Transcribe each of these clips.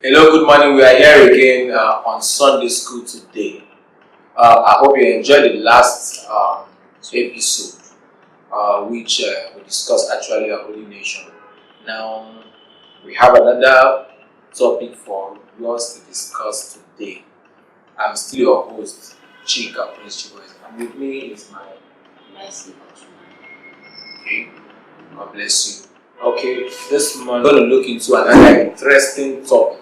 Hello, good morning. We are here again on Sunday School today. I hope you enjoyed the last episode, which we discussed actually our holy nation. Now, we have another topic for us to discuss today. I'm still your host, Chika Prince Chiboy, and with me is my Mercy. okay. God bless you. Okay, this morning we're going to look into another interesting topic.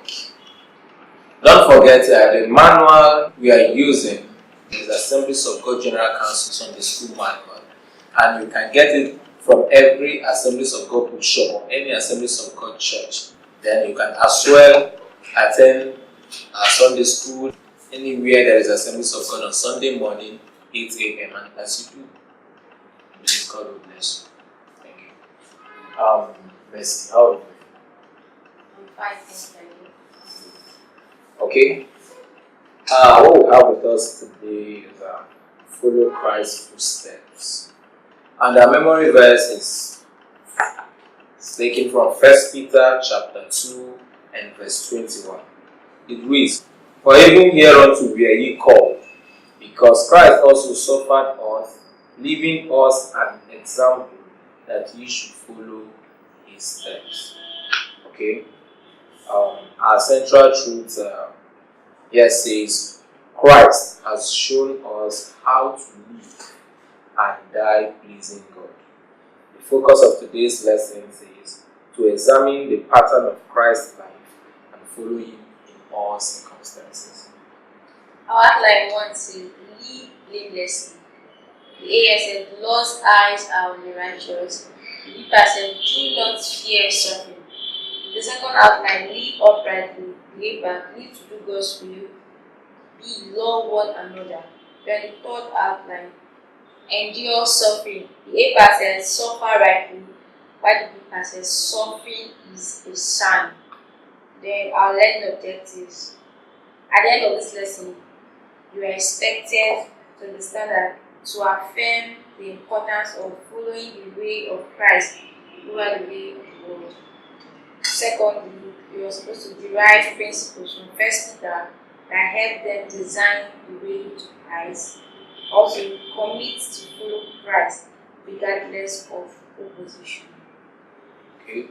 Don't forget the manual we are using is Assemblies of God General Council Sunday School Manual, and you can get it from every Assemblies of God bookshop or any Assemblies of God church. Then you can as well attend Sunday school anywhere there is Assemblies of God on Sunday morning, 8 a.m. And as you do, please God will bless you. Thank you. Mercy, how are you? I'm fine, thank you. Okay. What we have with us today is follow Christ's footsteps. And our memory verse is taken from 1 Peter chapter 2 and verse 21. It reads, "For even hereunto were ye called, because Christ also suffered us, leaving us an example that ye should follow his steps." Okay. Our central truth here says, Christ has shown us how to live and die pleasing God. The focus of today's lesson is to examine the pattern of Christ's life and follow him in all circumstances. Our outline wants to live blamelessly. The A said, "The Lord's eyes are on the righteous." The B said, "Do not fear suffering." The second outline, live uprightly. The A live to do God's will. B, love one another. Then the third outline, endure suffering. The A says, "Suffer rightly," while the B says, "Suffering is a sign." Then our learning objectives. At the end of this lesson, you are expected to understand that to affirm the importance of following the way of Christ over the way of the world. Secondly, you are supposed to derive principles from 1 Peter that help them design the way to Christ. Also, commit to follow Christ regardless of opposition. Okay.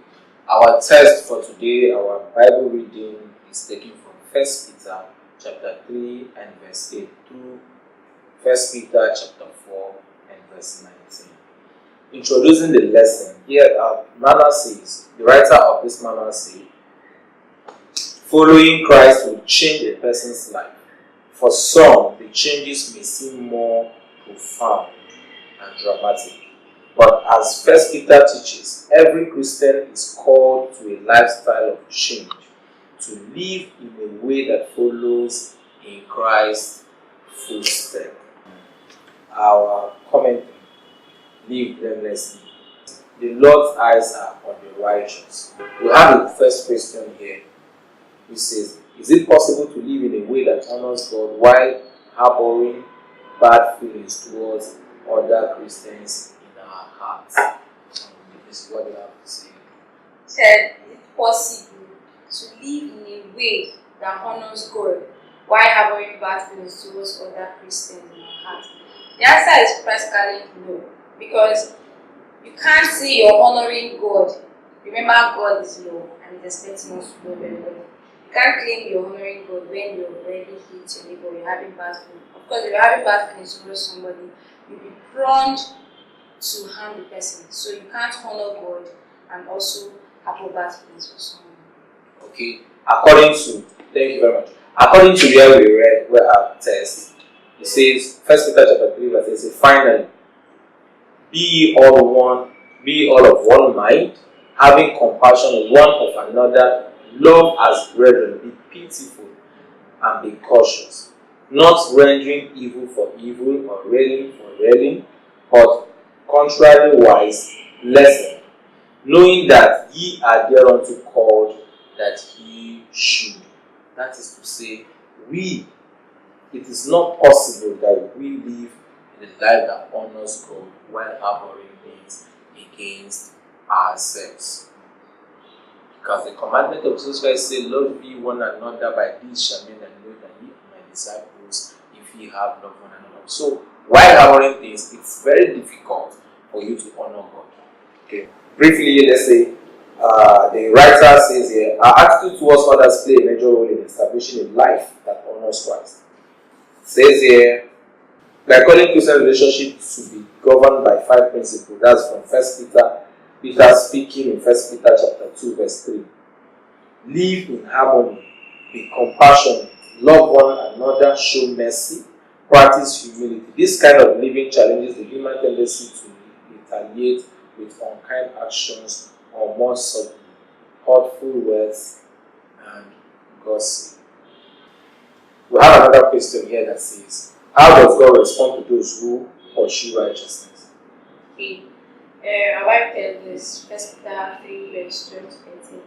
Our text for today, our Bible reading is taken from 1 Peter chapter 3 and verse 8 to 1 Peter chapter 4 and verse 19. Introducing the lesson, here manual says, the writer of this manual says, following Christ will change a person's life. For some, the changes may seem more profound and dramatic. But as 1 Peter teaches, every Christian is called to a lifestyle of change, to live in a way that follows in Christ's footsteps. Our commentary, live blamelessly. The Lord's eyes are on the righteous. We have the first question here, which says, is it possible to live in a way that honors God while harboring bad feelings towards other Christians in our hearts? This is what you have to say. Said, is it possible to live in a way that honors God while harboring bad feelings towards other Christians in our hearts? The answer is practically no, because you can't say you're honoring God. Remember, God is love and He's expecting us to love everybody. You can't claim you're honoring God when you already hate your neighbor, you're having bad feelings. Of course, if you're having bad feelings towards somebody, you'll be prone to harm the person. So you can't honor God and also have bad feelings for someone. Okay, thank you very much. According to where we read, where our text, it says, 1 Peter chapter 3 verse 8 says, finally, be all of one mind, having compassion one of another, love as brethren, be pitiful and be cautious, not rendering evil for evil or railing for railing, but contrariwise blessing, knowing that ye are thereunto called, that ye should. That is to say, it is not possible that we live in a life that honors God while harboring things against ourselves. Because the commandment of Jesus Christ says, love ye one another, by this shall men know that ye are my disciples, if ye have love one another. So, while honoring things, it's very difficult for you to honor God. Okay. Briefly, let's say, the writer says here, our attitude towards others play a major role in establishing a life that honors Christ. It says here, by calling Christian relationships to be governed by 5 principles. That's from 1 Peter. Peter speaking in 1 Peter chapter 2, verse 3. Live in harmony, be compassionate, love one another, show mercy, practice humility. This kind of living challenges the human tendency to retaliate with unkind actions or more subtle, hurtful words and gossip. We have another question here that says, how does God respond to those who pursue righteousness? Okay. Our Bible tells us, 1 Peter 3, verse 12 to 13.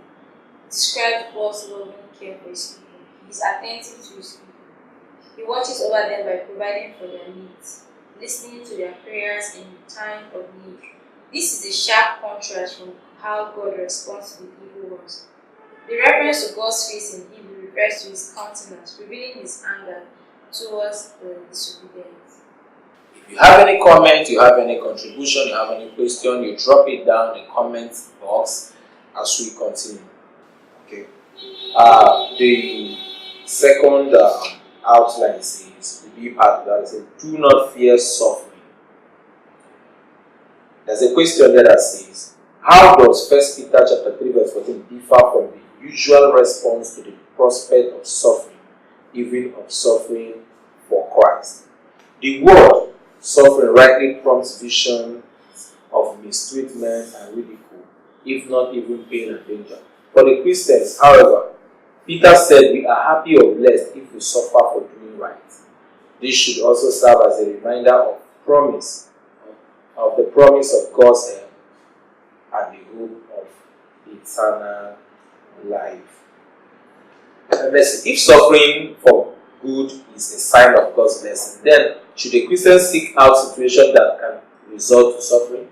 Describes God's loving care for his people. He is attentive to his people. He watches over them by providing for their needs, listening to their prayers in time of need. This is a sharp contrast from how God responds to the evil ones. The reference to God's face in Hebrew refers to his countenance, revealing his anger towards the disobedient. If you have any comment, you have any contribution, you have any question, you drop it down in the comment box as we continue. Okay. The second outline says, the B part of that says, do not fear suffering. There's a question there that says, how does 1 Peter chapter 3 verse 14 differ from the usual response to the prospect of suffering, even of suffering for Christ? The word suffering rightly prompts vision of mistreatment and ridicule, if not even pain and danger. For the Christians, however, Peter said we are happy or blessed if we suffer for doing right. This should also serve as a reminder of the promise of God's help and the hope of eternal life. If suffering for good is a sign of God's blessing, then should a Christian seek out situations that can result to suffering?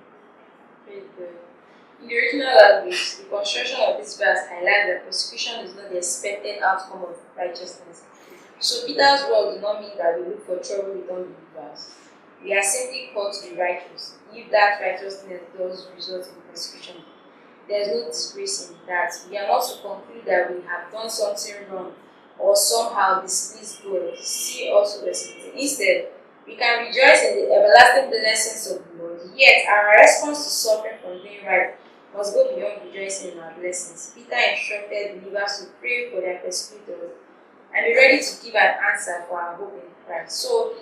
In the original language, the construction of this verse highlights that persecution is not the expected outcome of righteousness. So Peter's words do not mean that we look for trouble with unbelievers. We are simply called to be righteous. If that righteousness does result in persecution, there is no disgrace in that. We are not to conclude that we have done something wrong or somehow displeased God. See also verse 18. Instead, we can rejoice in the everlasting blessings of the Lord. Yet, our response to suffering from doing right must go beyond rejoicing in our blessings. Peter instructed believers to pray for their persecutors and be ready to give an answer for our hope in Christ. So,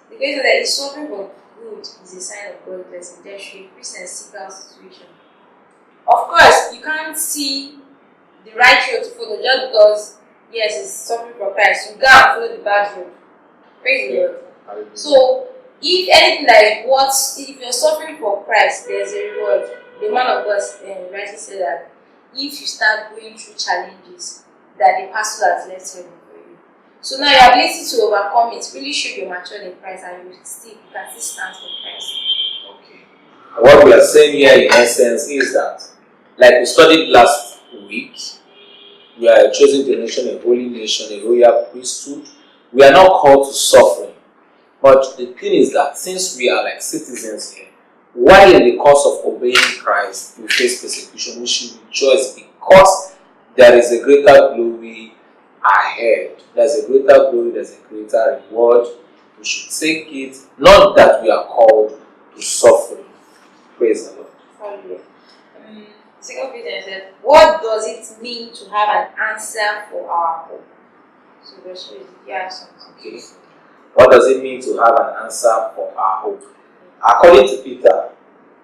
the case that is suffering for good is a sign of God's blessing. There should be a Christian seek out situation. Of course, you can't see the right road to follow just because, yes, it's suffering for Christ. You go and follow the bad road. Praise the Lord. So, if anything that is what, if you're suffering for Christ, there's a reward. The man of God rightly said that if you start going through challenges, that the pastor has left heaven for you. So now your ability to overcome it really should be matured in Christ, and you can still stand for Christ. Okay. What we are saying here in essence is that, like we studied last week, we are a chosen generation, a holy nation, a royal priesthood. We are not called to suffering. But the thing is that since we are like citizens here, while in the course of obeying Christ, we face persecution, we should rejoice because there is a greater glory ahead. There's a greater glory, there's a greater reward. We should take it, not that we are called to suffering. Praise the Lord. Hallelujah. Second Peter said, what does it mean to have an answer for our hope? So verse 3, yeah, something. Okay. What does it mean to have an answer for our hope? According to Peter,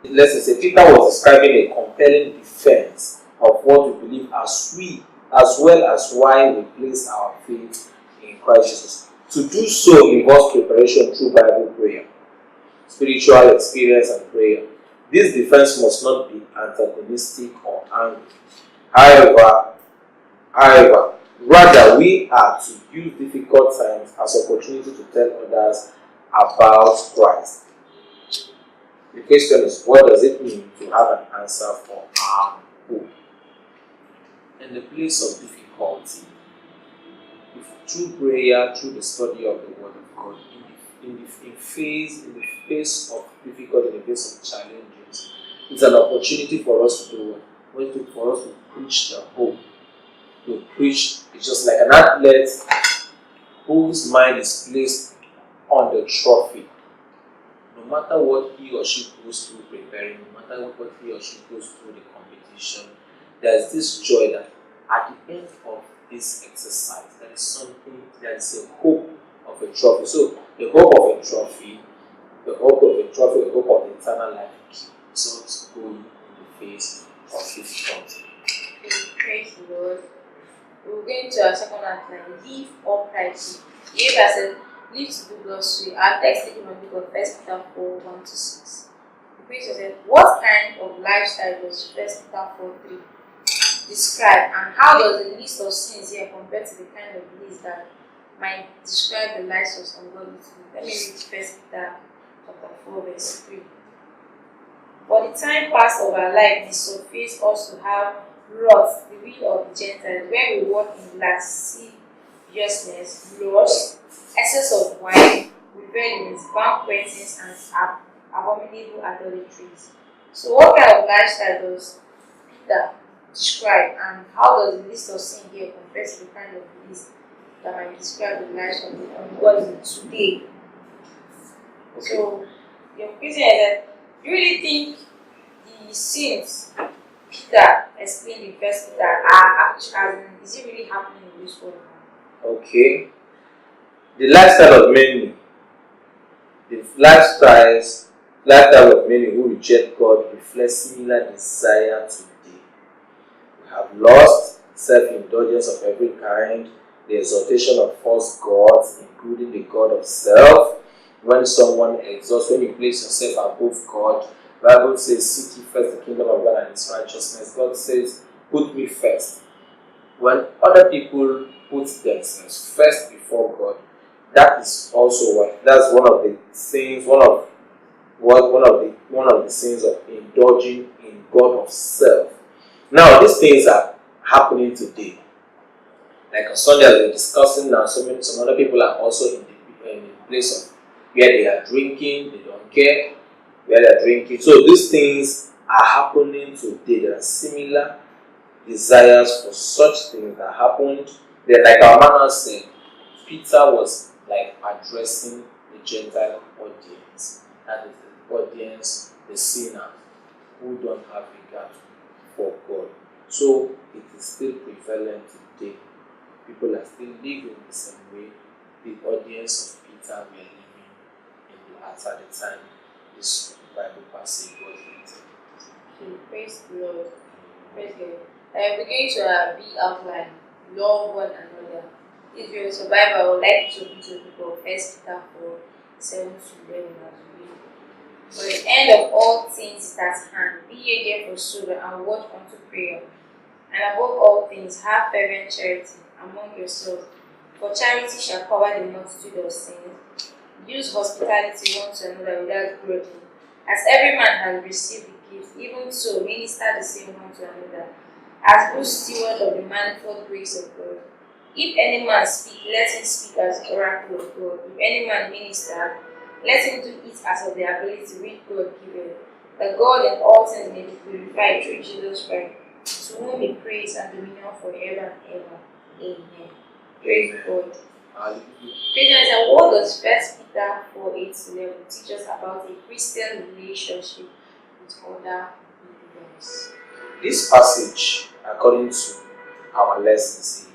let's say Peter was describing a compelling defense of what we believe as well as why we place our faith in Christ Jesus. To do so involves preparation through Bible prayer, spiritual experience and prayer. This defense must not be antagonistic or angry. However, rather we are to use difficult times as opportunity to tell others about Christ. The question is, what does it mean to have an answer for our hope? in the place of difficulty, through prayer, through the study of the Word of God, in the face of difficulty, in the face of challenges, it's an opportunity for us to do what? For us to preach the hope. To preach, it's just like an athlete whose mind is placed on the trophy. No matter what he or she goes through preparing, no matter what he or she goes through the competition, there's this joy that at the end of this exercise, there is something, there is a hope of a trophy. So the hope of a trophy, the hope of eternal life keeps us going in the face of difficulty. Praise the Lord. We're going to our second outline, live uprightly. Here said, live to do God's will. Our text taken from the book of 1 Peter 4 1-6. The priest said, what kind of lifestyle does 1 Peter 4:3 describe, and how does the list of sins here compare to the kind of list that might describe the lives of some godly people? Let me read 1 Peter chapter 4 verse 3. For the time past of our life is sufficed us to have wrought the will of the Gentiles, where we walk in lasciviousness, lust, excess of wine, revelings, banquetings, and abominable idolatries. So, what kind of lifestyle does Peter describe, and how does the list of sin here compare to the kind of list that might describe the lives of the ungodly today? Okay. So, your question is that you really think the sins Peter explained in First Peter are actually, is it really happening in this world now? Okay. The lifestyle of many, lifestyle of many who reject God reflects similar desire today. We have lust, self-indulgence of every kind, the exaltation of false gods, including the god of self. When someone exalts, when you place yourself above God, the Bible says, seek ye first the kingdom of God and His righteousness. God says, put me first. When other people put themselves first before God, that is also that's one of the things, one of the sins of indulging in God of self. Now, these things are happening today. Like on Sunday, as we're discussing now, some other people are also in the place of where they are drinking, they don't care where they are drinking. So these things are happening today. There are similar desires for such things that happened. Then, like our man said, Peter was like addressing the Gentile audience. That is the audience, the sinners, who don't have regard for God. So it is still prevalent today. People are still living the same way the audience of Peter were living at the time this Bible passage was written. Praise the Lord. Praise God. We're going to be outline. Love one another. If you're a survivor, I would like to read to people 1 Peter 4 7-11 as we read. For the end of all things is at hand. Be ye therefore sober and watch unto prayer. And above all things, have fervent charity among yourselves, for charity shall cover the multitude of sins. Use hospitality one to another without grudging. As every man has received the gift, even so minister the same one to another, as good stewards of the manifold grace of God. If any man speak, let him speak as the oracle of God. If any man minister, let him do it as of the ability which God giveth, that God in all things may be glorified through Jesus Christ, to whom be praise and dominion forever and ever. Amen. Praise God. Christians, and what does 1 Peter 4:8-11 teach us about a Christian relationship with other believers? This passage, according to our lesson,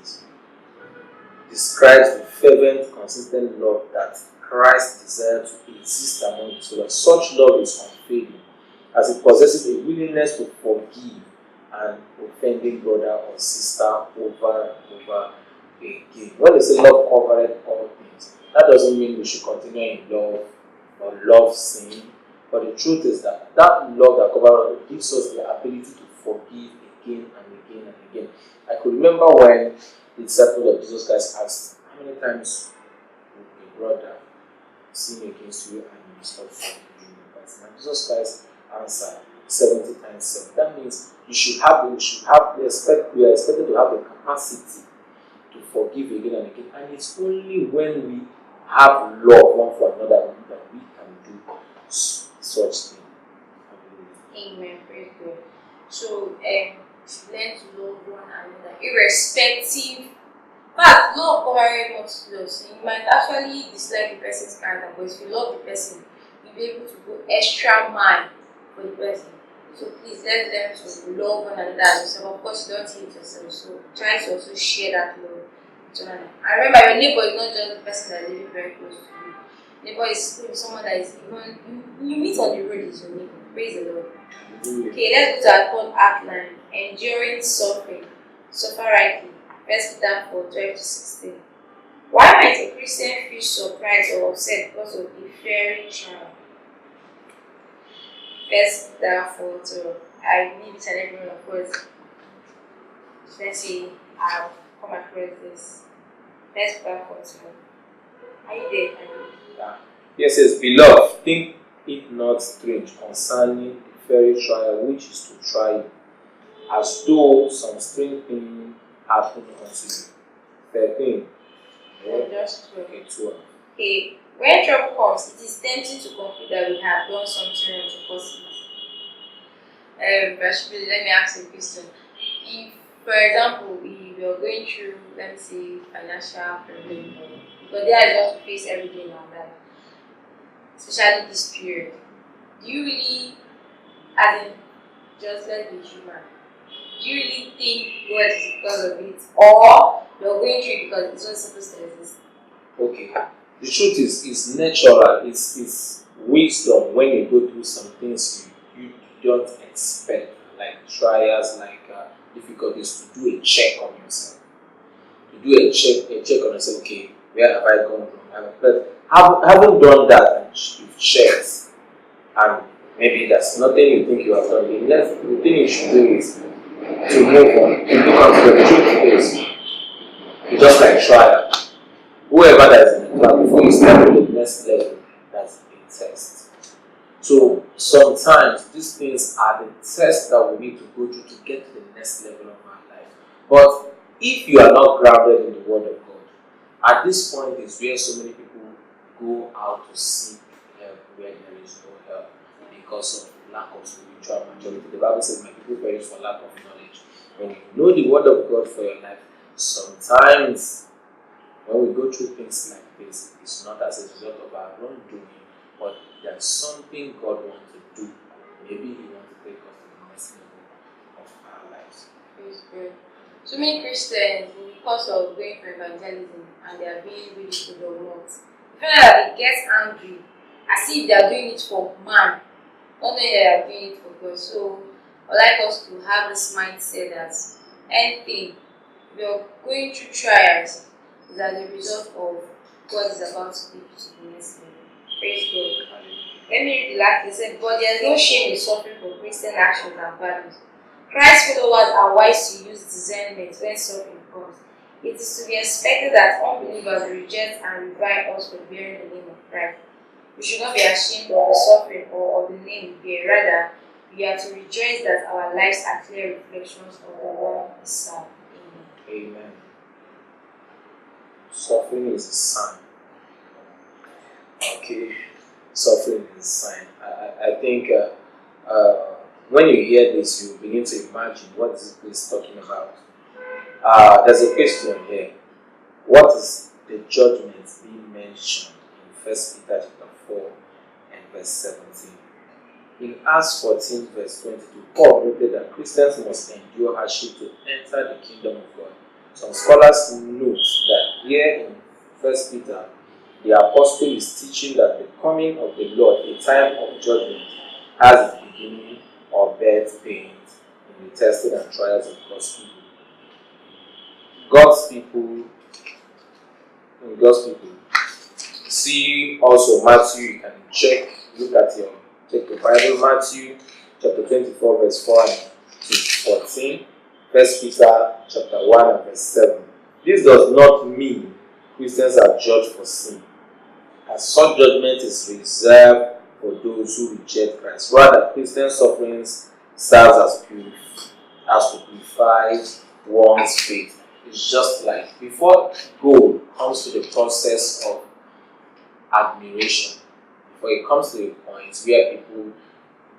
describes the fervent, consistent love that Christ desired to exist among his followers. Such love is unfailing, as it possesses a willingness to forgive an offending brother or sister over and over again. When they say love covereth all things, that doesn't mean we should continue in love or love sin. But the truth is that love that covers all gives us the ability to forgive again and again and again. I could remember when the disciples of Jesus Christ asked, how many times would a brother sin against you and you stop forgiving the person? And Jesus Christ answered, 70 times 7. That means we are expected to have the capacity to forgive again and again. And it's only when we have love one for another that we can do such thing. Amen. Praise God. So, learn to love one another, irrespective. But love covers much love. So you might actually dislike the person's character, but if you love the person, you'll be able to go extra mile for the person. So please let them to love one another as yourself. Of course, you don't hate yourself. So try to also share that love with one another. And remember, your neighbor is not just the person that is living very close to you. Neighbor is someone that is even you meet on the road is your neighbor. Praise the Lord. Okay, let's go to our third outline. Enduring suffering. Suffer rightly. 1 Peter 4:12-16. Why might a Christian feel surprised or upset because of a fiery trial? 1 Peter 4:12. I believe it's an everyone of course. Let's see, I've come across this. 1 Peter 4:12. Are you there? Yeah. Yes, yes, beloved, think it not strange concerning the fiery trial which is to try you, as though some strange thing happened unto you. 13. Just 12. Okay, 12. Okay, when trouble comes, it is tempting to conclude that we have done something wrong to cause it. Let me ask you a question. If, for example, we were going through, let me say, financial problem, because there is what we face every day in our life, especially this period, do you really, as in, just let be human, do you really think God is because of it, or you're going through it because it's not supposed to exist? Okay. The truth is, it's natural, it's wisdom when you go through some things you don't expect, like trials, like difficulties, to do a check on yourself. To do a check on yourself, okay, where have I gone wrong? But having done that, and you've checked, and maybe there's nothing you think you have done, the thing you should do is to move on, to look at the truth is, it's just like trial. Whoever that is in the class, before you start to the next level, that's a test. So sometimes these things are the tests that we need to go through to get to the next level of our life. But if you are not grounded in the Word of God, at this point is where so many people go out to seek help where there is no help because of lack of spiritual maturity. The Bible says, "My people perish for lack of knowledge." When you know the Word of God for your life, sometimes when we go through things like this, it's not as a result of our wrongdoing, but there's something God wants to do. Maybe He wants to take us to the next level of our lives. Praise God. So many Christians, because of going for evangelism and they are being ridiculed or not, feel like they get angry as if they are doing it for man, not knowing they are doing it for God. So I'd like us to have this mindset that anything we are going through trials is as a result of God is about to take you to the next level. Praise God. Let me read the last. They said, "But there is no shame in suffering for Christian actions and values. Christ's followers are wise to use discernment when suffering comes. It is to be expected that unbelievers reject and revile us for bearing the name of Christ. We should not be ashamed of the suffering or of the name we bear. Rather, we are to rejoice that our lives are clear reflections of the one we serve." Amen. Amen. Suffering is a sign. Okay, suffering is a sign. I think when you hear this, you begin to imagine what is this talking about. There's a question here. What is the judgment being mentioned in 1 Peter chapter 4 and verse 17? In Acts 14 verse 22, Paul noted that Christians must endure hardship to enter the kingdom of God. Some scholars note that here in 1 Peter, the apostle is teaching that the coming of the Lord, a time of judgment, has its beginning or birth pains in the testing and trials of God's people. God's people. See also Matthew, you can check your Bible, Matthew chapter 24, verse 4 to 14. 1 Peter chapter 1 and verse 7. This does not mean Christians are judged for sin, as such judgment is reserved for those who reject Christ. Rather, Christian sufferings serves as to purify one's faith. It's just like before gold comes to the process of admiration, before it comes to a point where people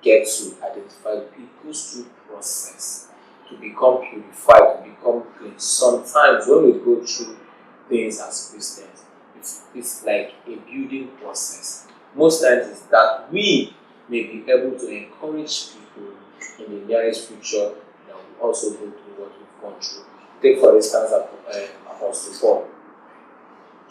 get to identify, it goes through process to become purified, to become clean. Sometimes when we go through things as Christians, it's like a building process. Most times it's that we may be able to encourage people in the nearest future that will also go through what we've gone through. Take for instance Apostle Paul.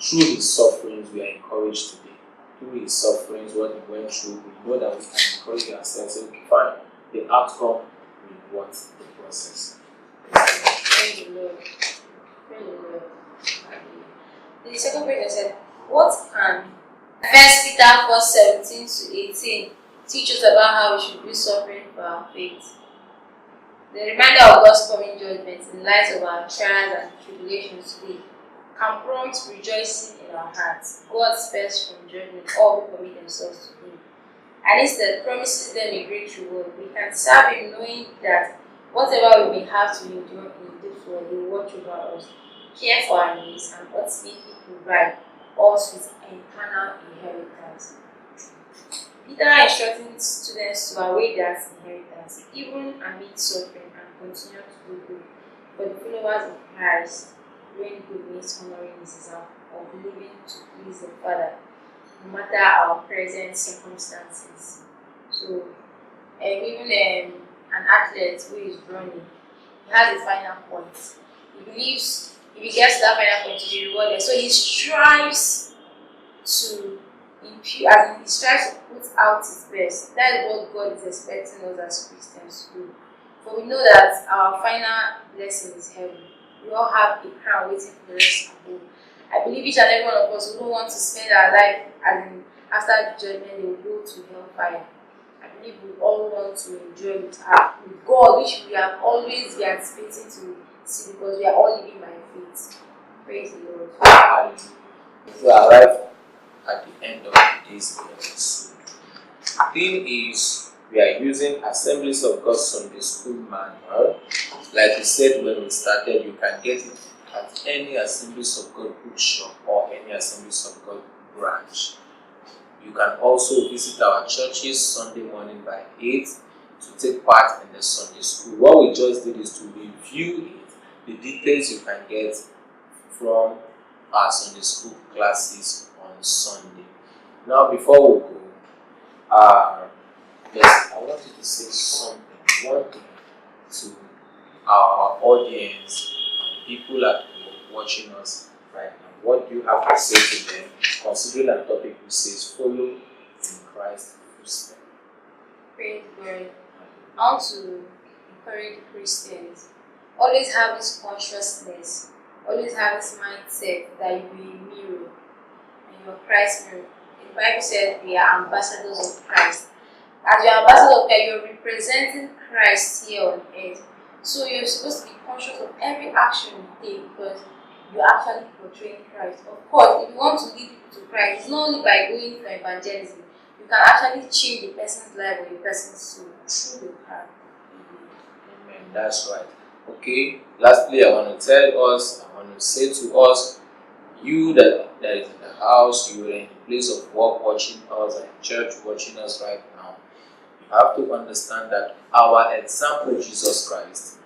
Through his sufferings we are encouraged today. Through his sufferings, what he went through, we know that we can encourage ourselves and say, okay, fine, the outcome will what the process. Praise the Lord. Praise the Lord. The second question said, what can 1 Peter 4:17-18 teach us about how we should be suffering for our faith? The reminder of God's coming judgment in light of our trials and tribulations today can prompt rejoicing in our hearts. God spares from judgment all who commit themselves to Him, and instead promises them a great reward. We can serve Him knowing that whatever we may have to endure in this world, He will watch over us, care for our needs, and ultimately provide us with eternal inheritance. Peter instructing students to await that inheritance, even amid suffering, and continue to do good for the followers of Christ, doing good means honoring His example of living to please the Father, no matter our present circumstances. So, even an athlete who is running, he has a final point. He believes if he gets to that final point to be rewarded, so he strives to he strives to put out his best. That is what God is expecting us as Christians to do. For we know that our final blessing is heaven. We all have a crown waiting for us above. I believe each and every one of us who don't want to spend our life as in after the judgment they will go to hellfire. I believe we all want to enjoy with God, which we have always been anticipating to see because we are all living by faith. Praise the Lord. We arrive at the end of today's episode. The thing is, we are using Assemblies of God Sunday School manual. Like we said when we started, you can get it at any Assemblies of God bookshop or any Assemblies of God branch. You can also visit our churches Sunday morning by 8 to take part in the Sunday school. What we just did is to review it, the details you can get from our Sunday school classes on Sunday. Now, before we go, yes, I want you to say something, one thing to our audience and people that are watching us right now. What do you have to say to them, considering that topic which says follow in Christ's footsteps? Praise God. I want to encourage Christians. Always have this consciousness, always have this mindset that you will be a mirror and you're Christ's mirror. The Bible says we are ambassadors of Christ. As you're ambassadors of Christ, you're representing Christ here on earth. So you're supposed to be conscious of every action you take because you're actually portraying Christ. Of course, if you want to lead people to Christ, it's not only by going for evangelism. You can actually change the person's life or the person's soul through the heart. Amen. That's right. Okay. Lastly, I want to say to us, you that is in the house, you are in the place of work watching us, and church watching us right now, you have to understand that our example, Jesus Christ,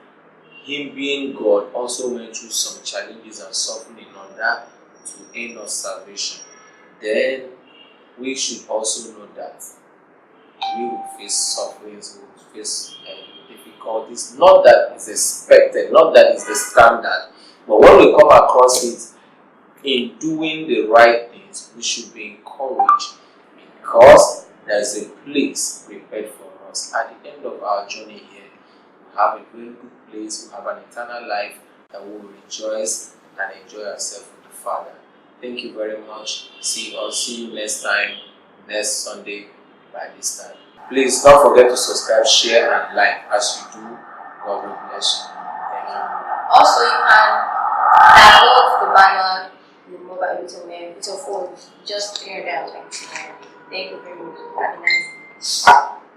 Him being God, also went through some challenges and suffering in order to earn us salvation. Then we should also know that we will face sufferings, we will face difficulties. Not that it's expected, not that it's the standard, but when we come across it in doing the right things, we should be encouraged because there is a place prepared for us. At the end of our journey here, we have a very good place, we have an eternal life that we will rejoice and enjoy ourselves with the Father. Thank you very much. See you next time, next Sunday by this time. Please don't forget to subscribe, share, and like. As you do, God will bless you. Thank you. Also, you can download the manual in the mobile with your phone. Just 329. Thank you very much. Have a nice day.